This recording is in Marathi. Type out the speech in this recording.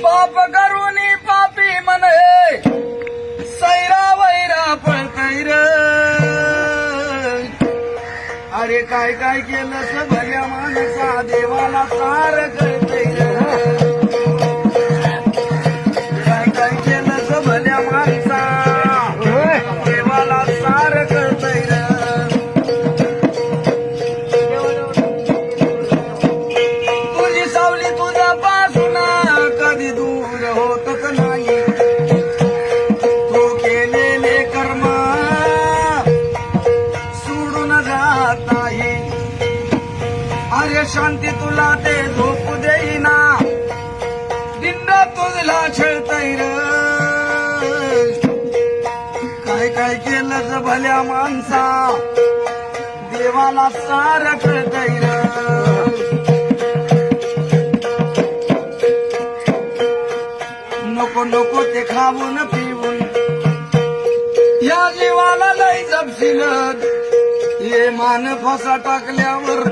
पाप करूनी पापी म्हणे सैरा वैरा पळतैर अरे काय काय केलं भल्या माणसा देवाला सार कळतैर काय काय केलं भल्या माणसा देवाला सार कळतैर तुझी सावली तुझ्या पासून कधी दूर होतच नाही तो केलेले कर्म सोडून जात नाही अरे शांती तुला ते झोपू देईना दिंड तुझला छळतैर काय काय केलं भल्या माणसा देवाला सार कळतैर नको नको ते खाऊन पिऊन या जीवाला लय जपशील हे मान फसा टाकल्यावर